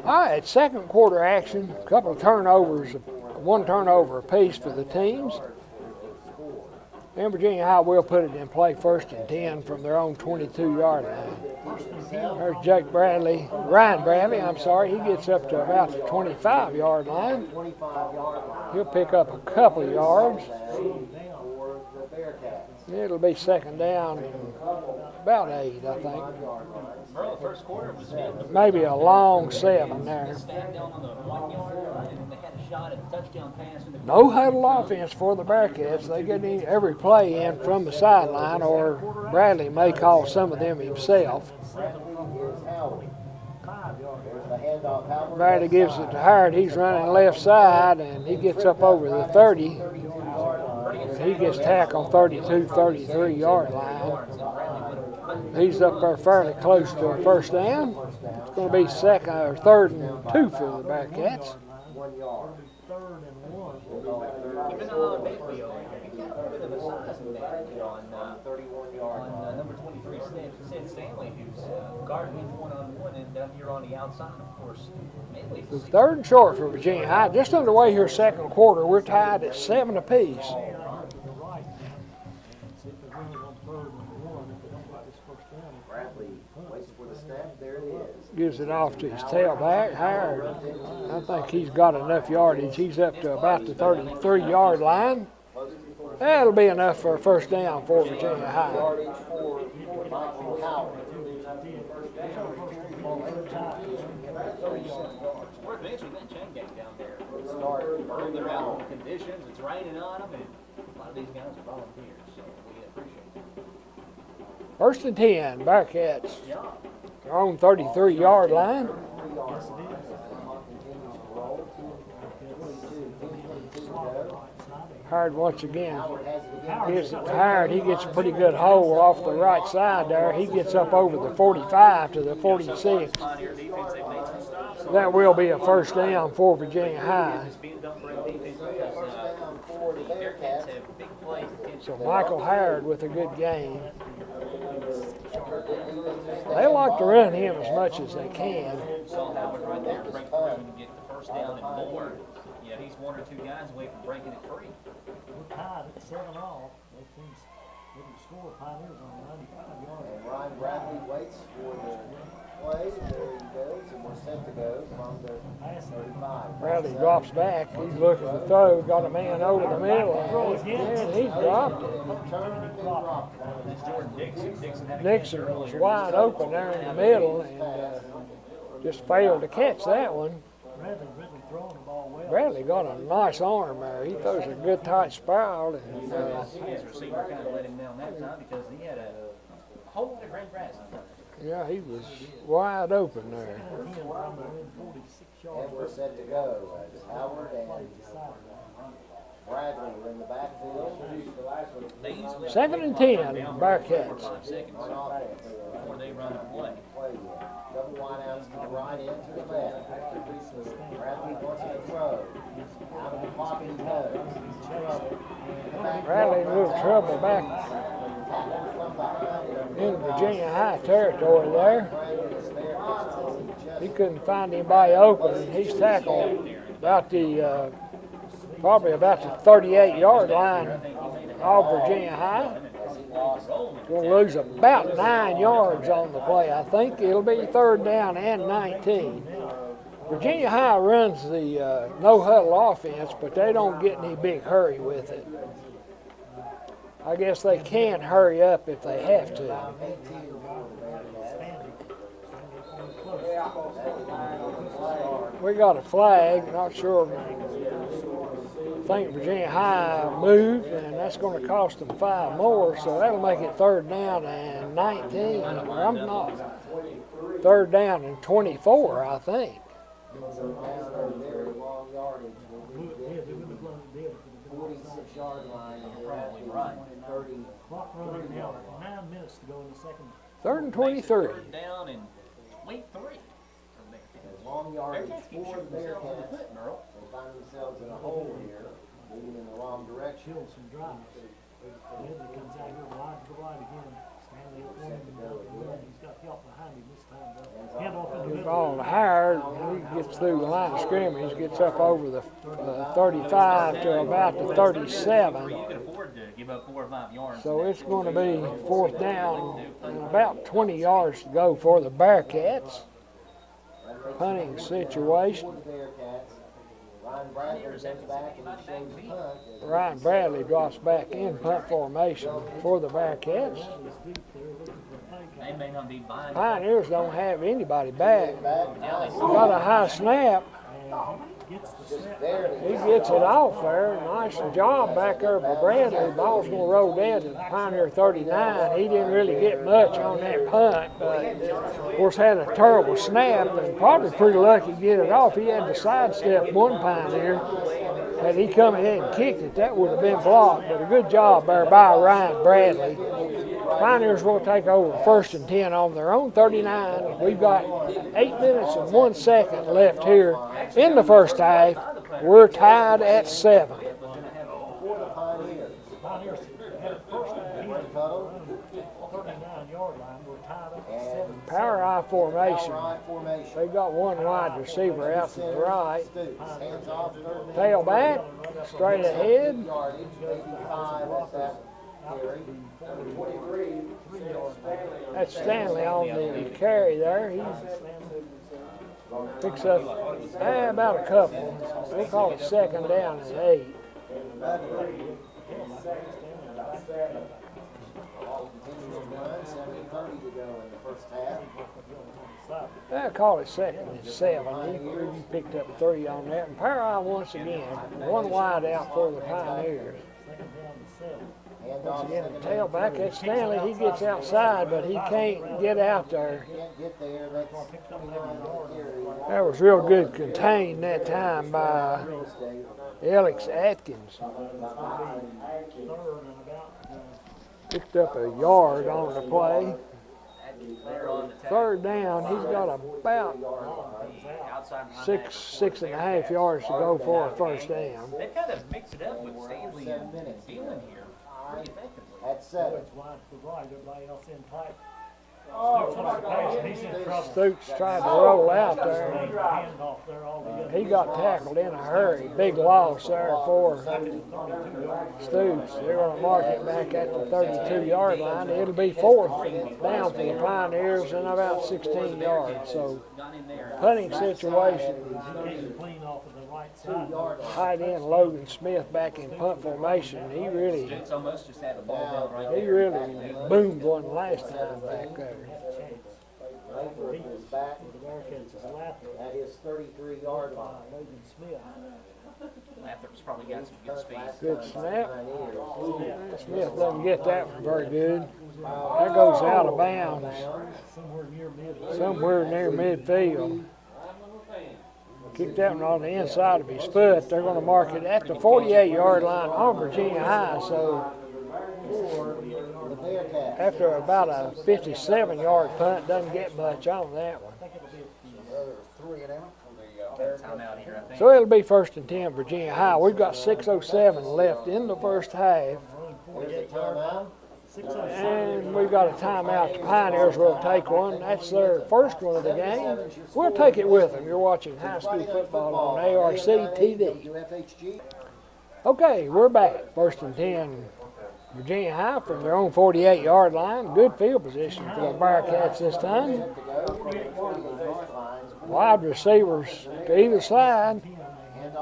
All right, second quarter action. A couple of turnovers, one turnover apiece for the teams. And Virginia High will put it in play 1st and 10 from their own 22-yard line. There's Ryan Bradley, I'm sorry. He gets up to about the 25-yard line. He'll pick up a couple of yards. It'll be second down and about 8, I think. Maybe a long 7 there. No huddle offense for the Bearcats. They get every play in from the sideline, or Bradley may call some of them himself. Bradley gives it to Howard. He's running left side, and he gets up over the 30. He gets tackled 32, 33-yard line. He's up there fairly close to a first down. It's going to be 3rd and 2 for the Bearcats. Number 23, Sid Stanley, who's guarding him one-on-one, and down here on the outside, of course. The 3rd and short for Virginia High. Just underway here, second quarter. We're tied at 7 apiece. Gives it off to his tailback, Howard. I think he's got enough yardage. He's up to about the 33-yard line. That'll be enough for a first down for Virginia High. They're out on conditions. It's raining on them, and a lot of these guys are volunteers, so we appreciate it. 1st and 10, Bearcats. Their own 33-yard line. Howard once again gives it to Howard. He gets a pretty good hole off the right side there. He gets up over the 45 to the 46. That will be a first down for Virginia High. So Michael Howard with a good game. They like to run him as much as they can. Howard right there break through and get the first down and more. Yeah, he's 1 or 2 guys away from breaking it free. We're tied at 7 all. Both teams didn't score. Pioneers on 95 yards. And Ryan Bradley waits for the play. There he goes, and we're set to go from the 35. Bradley drops back. He's looking to throw. Got a man over the middle. And he dropped it. Nixon was wide open there in the middle and just failed to catch that one. Bradley got a nice arm there. He throws a good tight spiral. And, his receiver kind of let him down that time because he had a whole lot of green grass in front of him. Yeah, he was wide open there. And we're set to go as Howard and Bradley are in the backfield. 2nd and 10, Bearcats. Before they run the play. Double wideouts to the right, in to the left. Bradley wants to throw. Out of the pocket he goes. Bradley in a little trouble back in Virginia High territory there. He couldn't find anybody open. He's tackled about the probably about the 38-yard line of Virginia High. Going to lose about 9 yards on the play. I think it'll be 3rd down and 19. Virginia High runs the no-huddle offense, but they don't get any big hurry with it. I guess they can hurry up if they have to. We got a flag, not sure. I think Virginia High moved, and that's going to cost them 5 more, so that'll make it 3rd down and 19. I'm not. 3rd down and 24, I think. 46-yard line. Probably right. 9 minutes to go in the second. 3rd and 23. 3rd down and 23. Long yardage for the Bearcats. They find themselves in a hole here, moving in the wrong direction. Some drives. Bradley comes out here wide to the right again. Stanley up one. He's got help behind him this time. Hand off in the middle. Ball to Howard. gets through the line of scrimmage, gets up over the 35 to about the 37. You can afford to give up 4 or 5 yards. So it's going to be 4th down and about 20 yards to go for the Bearcats. Punting situation. Ryan Bradley drops back in punt formation for the Bearcats. They may not be buying. Pioneers don't have anybody back. Got a high snap. He gets it off there. Nice job back there by Bradley. Ball's going to roll down to Pioneer 39. He didn't really get much on that punt, but of course had a terrible snap and probably pretty lucky to get it off. He had to sidestep one Pioneer. Had he come ahead and kicked it, that would have been blocked. But a good job there by Ryan Bradley. Pioneers will take over 1st and 10 on their own 39. We've got 8 minutes and 1 second left here in the first half. We're tied at 7. Pioneers had a first and 10 39-yard line. We're tied up at 7. Power I formation. They got one wide receiver out to the right. Tailback, straight ahead. That's Stanley on the carry there. He picks up about a couple. We'll call it 2nd down and 8. I'll call it 2nd and 7. He picked up 3 on that. And Power once again, one wide out for the Pioneers. Once again, the tailback, that's Stanley. He gets outside, but he can't get out there. That was real good contained that time by Alex Atkins. Picked up a yard on the play. 3rd down, he's got about 6.5 yards to go for a 1st down. They kind of mix it up with Stanley and Dillon here pretty effectively. At 7. Everybody else in tight. He's in trouble. Stoops tried to roll out there. He got tackled in a hurry. Big loss there for Stoops. They're going to mark it back at the 32-yard line. It'll be 4th down for the Pioneers and about 16 yards. So punting situation. Tight end Logan Smith back in punt formation. He really boomed one last time back there. At his 33-yard line. Lathrop's probably got some good speed. Good snap. Smith doesn't get that one very good. That goes out of bounds. Somewhere near midfield. Kicked that one on the inside of his foot. They're going to mark it at the 48-yard line on Virginia High. So after about a 57-yard punt, doesn't get much on that one. Timeout here, I think. So it'll be 1st and 10 Virginia High. We've got 6:07 left in the first half. And we've got a timeout. The Pioneers will take one. That's their first one of the game. We'll take it with them. You're watching high school football on ARC TV. Okay, we're back. 1st and 10 Virginia High from their own 48-yard line. Good field position for the Bearcats this time. Wide receivers to either side.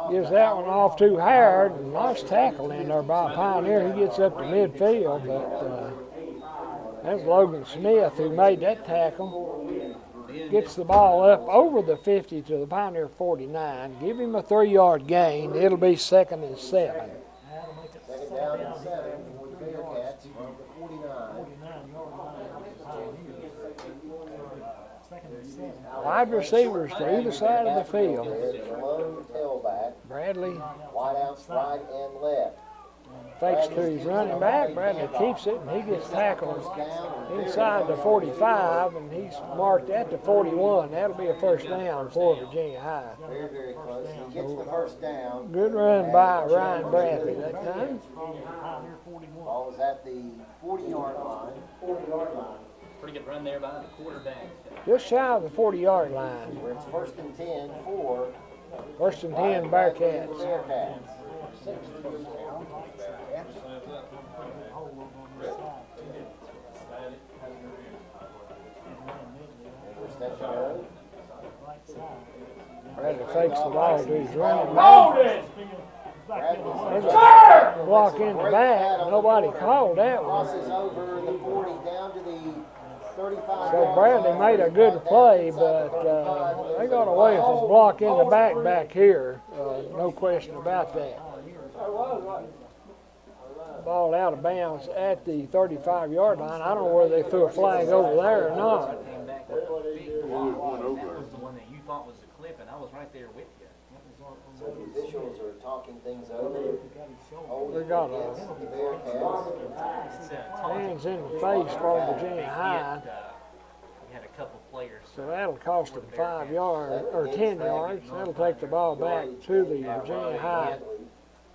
Gives that one off to Howard. Nice tackle in there by Pioneer. He gets up to midfield, but that's Logan Smith who made that tackle. Gets the ball up over the 50 to the Pioneer 49. Give him a 3-yard gain. It'll be 2nd and 7. 2nd down and 7 for the Bearcats from the 49. Wide receivers to either side of the field. Bradley Wide outs right and left. fakes to his running back. Bradley keeps it, and he gets tackled inside the 45, and he's marked at the 41. That'll be a 1st down for Virginia High. Very, very close. He gets the 1st down. Good run by Ryan Bradley that time. Ball was at the 40-yard line. Pretty good run there by the quarterback. Just shy of the 40-yard line. Where it's 1st and 10 for First and 10, Bearcats. Bearcats. We're stepping up. Bradley fakes the ball to his running Hold back. it! There's a block in the back. Nobody called that one. Crosses over the 40 down to the 35. So Bradley made a good play, but they got away with a block in the back here. No question about that. Ball out of bounds at the 35-yard line. I don't know whether they threw a flag over there or not. Came back with a big block. That was the one that you thought was the clip, and I was right there with you. So the officials are talking things over. We got The Bearcats. It's hands in the face for Virginia High. We had a couple players. So that'll cost them 5 yards or 10 yards. That'll take the ball back to the Virginia High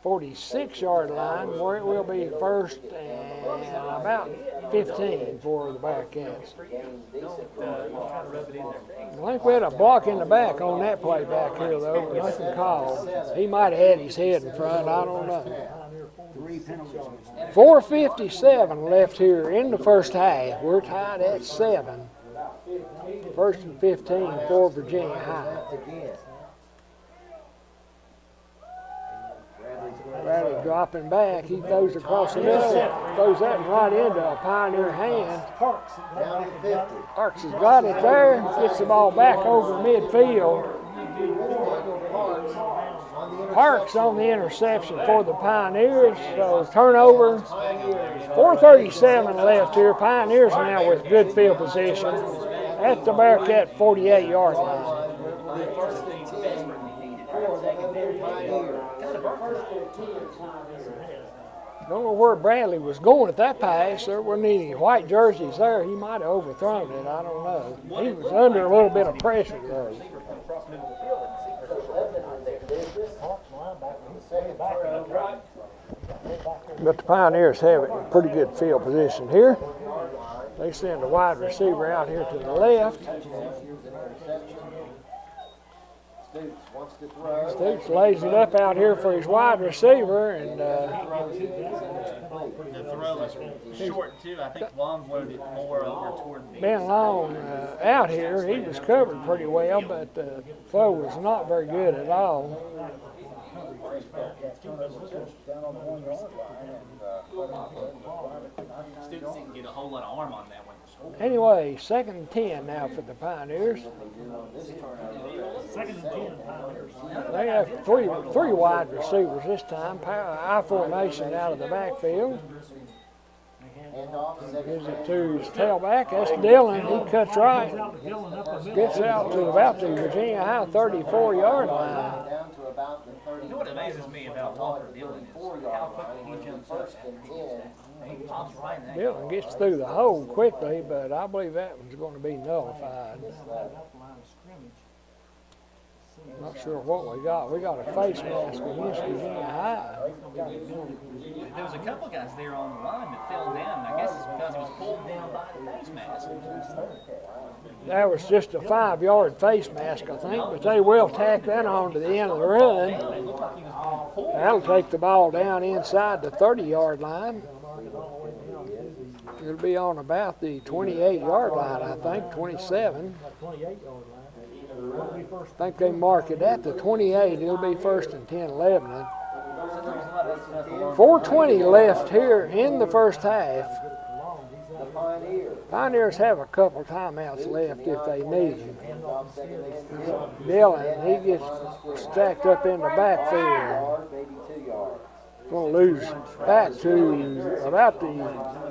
46-yard line, where it will be first and about 15 for the Bearcats. I think we had a block in the back on that play back here, though, but nothing called. He might have had his head in front, I don't know. 4:57 left here in the first half. We're tied at 7. First and 15 for Virginia High. Bradley dropping back. He throws across the middle. Throws that right into a Pioneer hand. Down to 50. Parks has got it there. Gets the ball back over midfield. Parks on the interception for the Pioneers. So turnover. 4:37 left here. Pioneers now with good field position at the Bearcat 48-yard line. Don't know where Bradley was going at that pass. There weren't any white jerseys there. He might have overthrown it. I don't know. He was under a little bit of pressure though. But the Pioneers have it in pretty good field position here. They send a wide receiver out here to the left. Stoops lays it up out here for his wide receiver, and The throw is short, too. I think Long loaded it more over toward the Ben Long out here. He was covered pretty well, but the throw was not very good at all. Stoops didn't get a whole lot of arm on that one. Anyway, 2nd and 10 now for the Pioneers. Second and 10, Pioneers. They have three wide receivers this time. I formation out of the backfield. Gives it to his tailback. That's Dillon. He cuts right. Gets out to about the Virginia High 34-yard line. You know what amazes me about Walker Dillon is how quickly he jumps up after he pops right in that. Dillon gets through the hole quickly, but I believe that one's going to be nullified. Not sure what we got. We got a face mask against Virginia High. There was a couple guys there on the line that fell down, and I guess it's because he was pulled down by the face mask. That was just a 5-yard face mask, I think, but they will tack that on to the end of the run. That'll take the ball down inside the 30-yard line. It'll be on about the 28-yard line, I think, 27. I think they mark it at the 28. It'll be 1st and 10, Lebanon. 4:20 left here in the first half. Pioneers have a couple timeouts left if they need them. Dillon, he gets stacked up in the backfield. Going to lose back to about the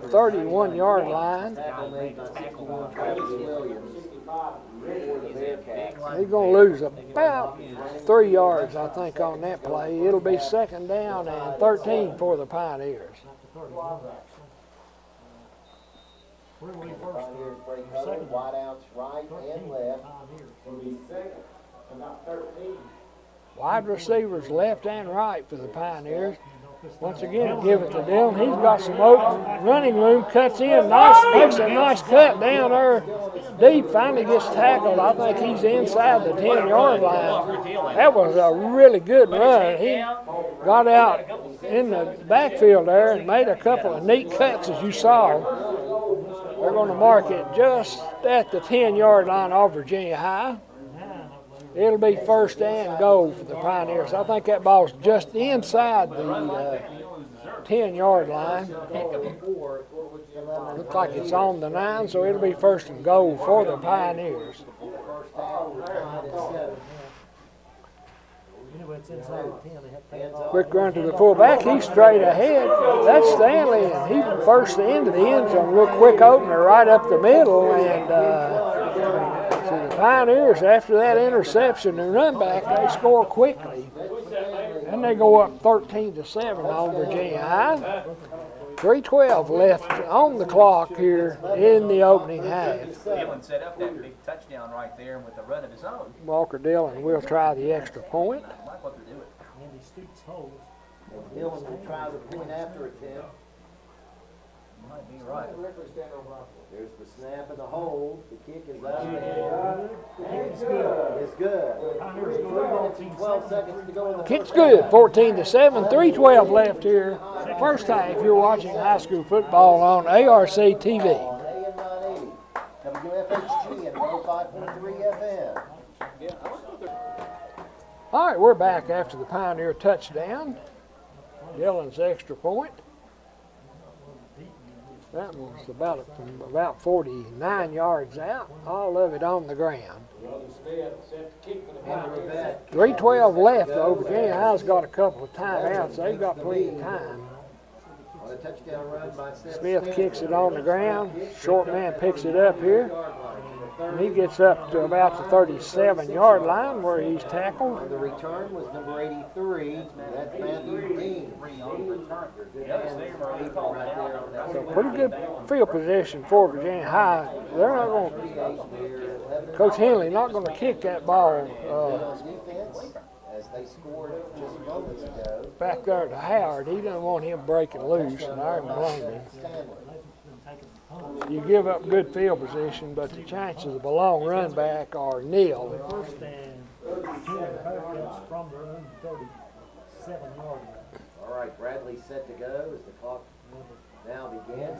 31-yard line. He's going to lose about 3 yards, I think, on that play. It'll be 2nd down and 13 for the Pioneers. Wideouts right and left. Wide receivers left and right for the Pioneers. Once again, give it to Dillon. He's got some open running room, cuts in, nice, makes a nice cut down there deep, finally gets tackled. I think he's inside the 10-yard line. That was a really good run. He got out in the backfield there and made a couple of neat cuts, as you saw. They're going to mark it just at the 10-yard line of Virginia High. It'll be first and goal for the Pioneers. I think that ball's just inside the 10-yard line. Looks like it's on the 9, so it'll be first and goal for the Pioneers. Quick run to the fullback. He's straight ahead. That's Stanley, and he burst into the end zone. Real quick opener right up the middle, and so the Pioneers, after that interception and run back, they score quickly. And they go up 13-7 on Virginia High. 3:12 left on the clock here in the opening half. Dillon set up that big touchdown right there with a run of his own. Walker Dillon will try the extra point. I like what they're doing. Andy Stoops holds. Dillon will try the point after attempt. Might be right. There's the snap and the hold. The kick is up. It's good. It's good. 3 minutes and 12 seconds to go in the Kick's good, 14-7, 3:12 left here. First half, you're watching high school football on ARC TV. On AM 980, WFHG and 105.3 FM. All right, we're back after the Pioneer touchdown. Dillon's extra point. That was from about 49 yards out, all of it on the ground. 3:12 left, though. Virginia High's got a couple of timeouts. They've got plenty of time. On a touchdown run by Smith kicks it on the ground. Short man picks it up here. And he gets up to about the 37-yard line where he's tackled. The return was number 83. That's Matthew Dean. So pretty good field position for Virginia High. They're not going to, Coach Henley not going to kick that ball Defense, as they scored just moments ago. back there to Howard. He doesn't want him breaking loose, and I don't blame him. You give up good field position, but the chances of a long run back are nil. First and 32 Bearcats from their own 37-yard line. All right, Bradley set to go as the clock now begins.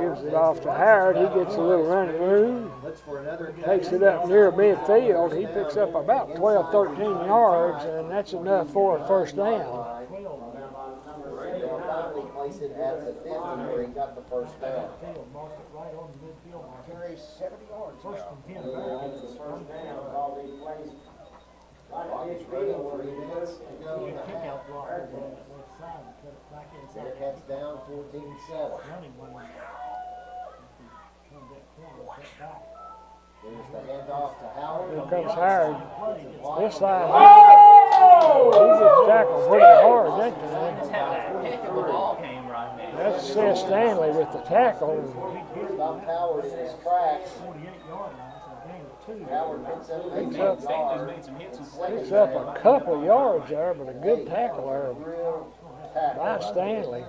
Gives it off to Howard. He gets a little running room. Looks for another. Takes it up near midfield. He picks up about 12, 13 yards, and that's enough for a first down. They'll finally place it at the 50 where he got the first down. Mark it right on the midfield mark. Carries 70 yards. First and 10 Bearcats. Clock's running, 3 minutes to go in the Kick half. out block on the left side and cut it back inside. Bearcats down 14-7. Running one. Turned that corner, cut back. There's the handoff to Howard. Here comes Howard. This side. He gets tackled pretty hard that time. Heck of a ball game right there. That's Seth Stanley with the tackle. Stopped Howard in his tracks. 48-yard line, so a gain of 2. Howard picks up 8 Picks up- yards. Made some hits and plays. Picks up a couple of yards there, but a good tackle there Real tackle. by Stanley.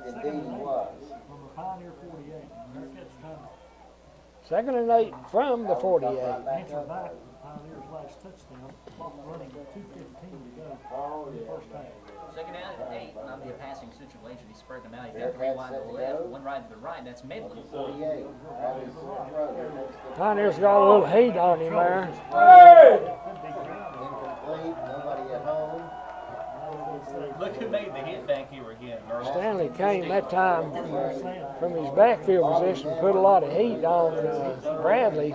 Indeed he was. From the Pioneer 48. Bearcats trying to 2nd and 8 from the 48. answer back the Pioneers' last touchdown. Clock running 2:15 to go in the first half. Second down at 8. Not be a passing situation. He spread them out. He's got 3 wide to the left, 1 right to the right. That's Medley. 48. That is the Pioneers got a little heat on him there. incomplete. Nobody at home. Look who made the hit back here again, Merle. Stanley came that time from his backfield position, put a lot of heat on Bradley.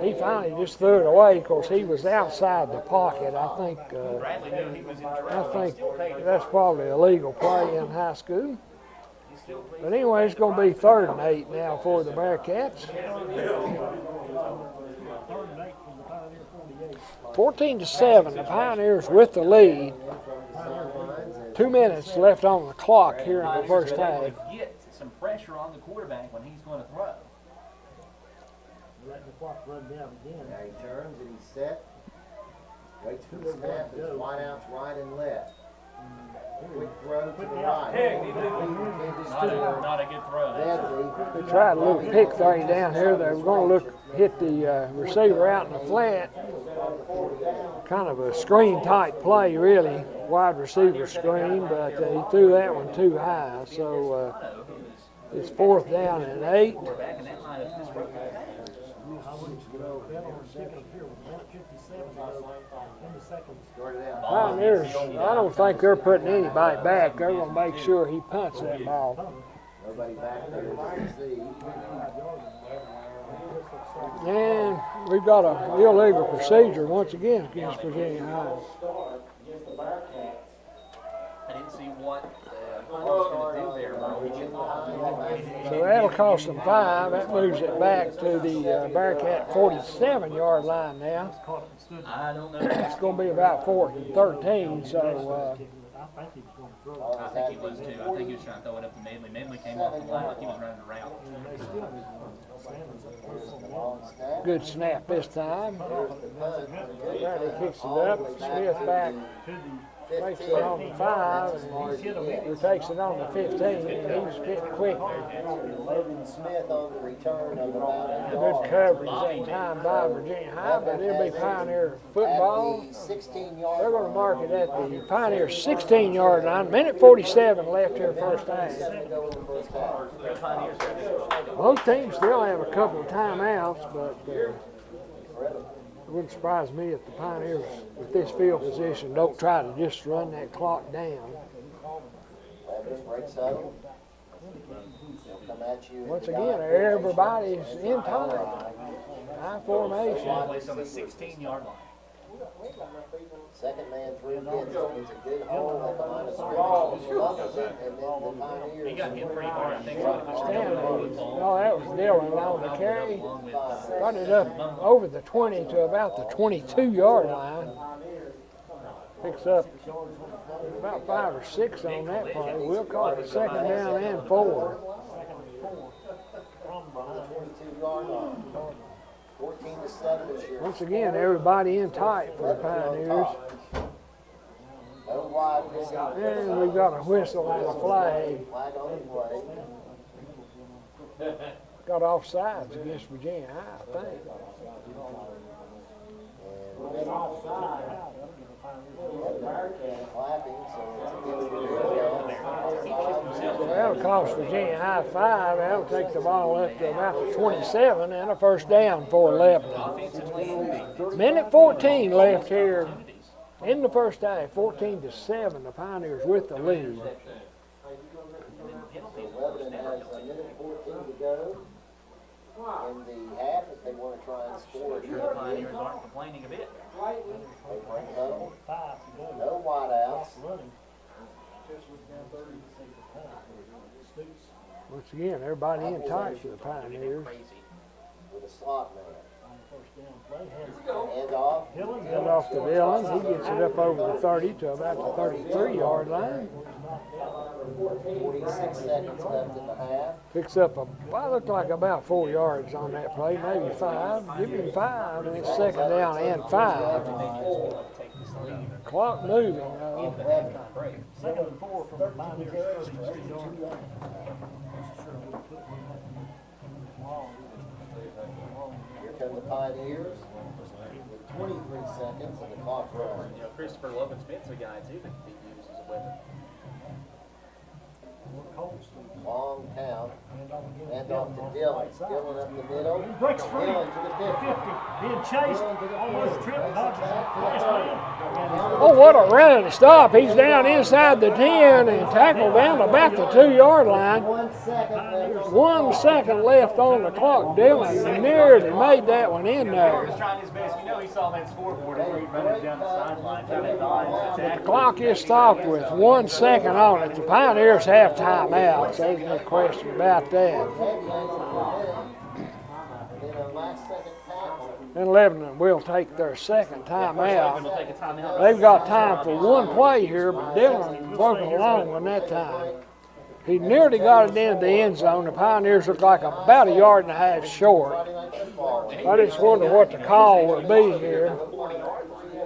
He finally just threw it away. Of course, he was outside the pocket. I think Bradley knew he was in trouble. that's probably a legal play in high school. But anyway, it's going to be 3rd and 8 now for the Bearcats. 14-7, the Pioneers with the lead. 2 minutes left on the clock here in the first half. Get some pressure on the quarterback when he's going to throw. Letting the clock run down again. Now he turns and he's set. Waits for the snap. It's wideouts right and left. Quick throw to the Quick right. out. Not a good throw. Badly. They tried a little pick thing down here. They were going to hit the receiver out in the flat. Kind of a screen type play, really, wide receiver screen, but he threw that one too high. So it's 4th down and 8. I wouldn't bet on sticking up here with 1:57 in the second. Pioneers, I don't think they're putting anybody back. They're going to make sure he punts that ball. Nobody back there to see. And we've got a illegal procedure once again against Virginia High. I didn't see what was going to do there. So that'll cost them 5. That moves it back to the Bearcat 47-yard line now. I don't know. It's going to be about 4th and 13. So I think he was going to throw it. I think he was too. I think he was trying to throw it up to Medley. Medley came off the line like he was running around. good snap this time. Bradley kicks it up. Smith back. Takes it on the 5, and takes it on the 15, and he's getting quick. Logan Smith on the return of about a Good yard. coverage that time by Virginia High, but it'll be Pioneer football. At the 16-yard They're going to mark it at the Pioneer 16-yard line. Minute 47 left here first half. Both teams still have a couple of timeouts, but it wouldn't surprise me if the Pioneers, with this field position, don't try to just run that clock down. Breaks up. He'll come at you. Once again, everybody's in time. High formation. Place on the 16-yard line. Second man through gets it. It's a good hole at the line of scrimmage. Levels it, and then the Pioneers. He got hit pretty hard, I think. Stanley. No, that was Dylan on the carry. Got it up over the 20 to about the 22-yard line. Picks up about 5 or 6 on that play. We'll call it 2nd down and 4. 22-yard line. 14-7 is your. Once again, everybody in tight for the Pioneers. No wide receiver. And we've got a whistle and a flag. Flag on the play. Got offsides against Virginia High, I think. Clapping, so it's So that'll cost Virginia High 5. That'll take the ball up to about the 27 and a first down for Lebanon. Minute 14 left here in the first half. 14-7. The Pioneers with the lead. Lebanon has a minute 14 to go in the half if they want to try and score. The Pioneers aren't complaining a bit. They bring home. No wideouts. Once again, everybody in tight for the Pioneers. With a slot man. Hand off. Hand off to Dillon. He gets it up over the 30 to about the 33-yard line. 46 seconds left in the half. Picks up looked like about 4 yards on that play, maybe 5. Give him 5, and it's 2nd down and 5. Clock moving. 2nd and 4 from the Pioneers. 33-yard. Here come the Pioneers with 23 seconds and the clock running. You know, Christopher Logan Smith's a guy too that can be used as a weapon. Long count. Hand off to Dillon. Dillon up the middle. Breaks free. Dillon to the 50. 50. Being chased. Almost tripped. Dodges last man. Oh, what a run and stop. He's down inside the 10 and tackled down about the 2-yard line. 1 second left. 1 second left on the clock. Dillon nearly made that one in He there. was trying his best. You know, he saw that scoreboard as he running down the sideline trying to dodge the The tackle. clock is stopped with 1 second on it. The Pioneers have timeout, so there's no question about that. And then a last second tackle. And Lebanon will take their 2nd timeout. We'll take a timeout. They've got time for one play here, but Dillon broken along on that time. He nearly got it into the end zone. The Pioneers look like about 1.5 yards short. I just wonder what the call will be here.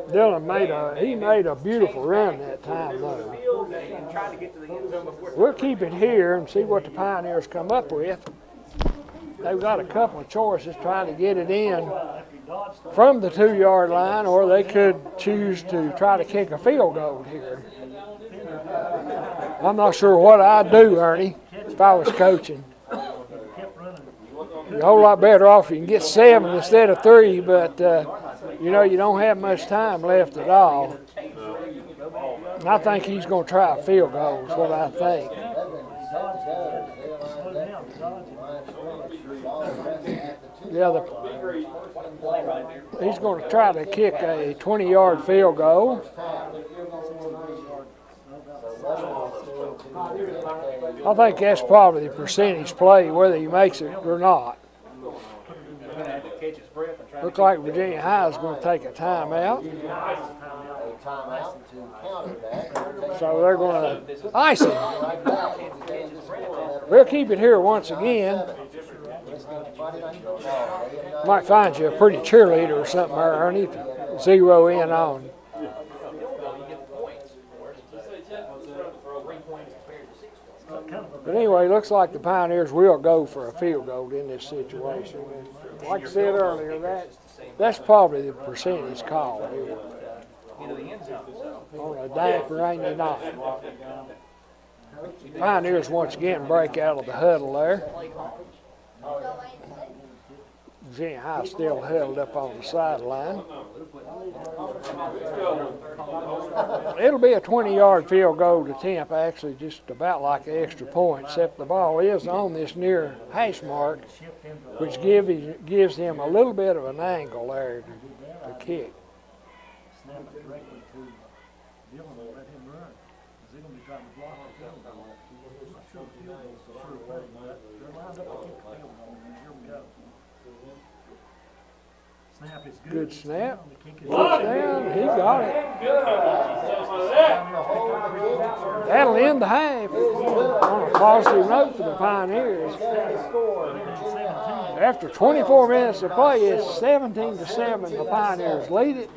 Dylan made a beautiful run that time though. We'll keep it here and see what the Pioneers come up with. They've got a couple of choices trying to get it in from the 2-yard line, or they could choose to try to kick a field goal here. I'm not sure what I'd do, Ernie, if I was coaching. You're a whole lot better off if you can get 7 instead of 3, but you know, you don't have much time left at all. And I think he's going to try a field goal is what I think. Yeah, he's going to try to kick a 20-yard field goal. I think that's probably the percentage play, whether he makes it or not. Looks like Virginia High is going to take a timeout. So they're going to ice him. We'll keep it here once again. Might find you a pretty cheerleader or something there, Ernie, to zero in on. But anyway, looks like the Pioneers will go for a field goal in this situation. Like I said earlier, that's probably the percentage call here. On a dank rainy night. Pioneers once again break out of the huddle there. Virginia High still held up on the sideline. It'll be a 20-yard field goal to attempt, actually just about like an extra point, except the ball is on this near hash mark, which gives him a little bit of an angle there to kick. Snap it directly to Dylan and let him run. Because they're going to be trying to block the field goal. I'm not sure the field goal's a sure thing, but they're lined up to kick the field goal, and here we go. Snap is good. Good snap. Touchdown. He got it. That'll end the half on a positive note for the Pioneers. After 24 minutes of play, it's 17-7. The Pioneers lead it.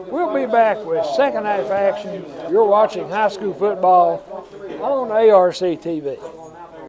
We'll be back with second half action. You're watching high school football on ARC TV.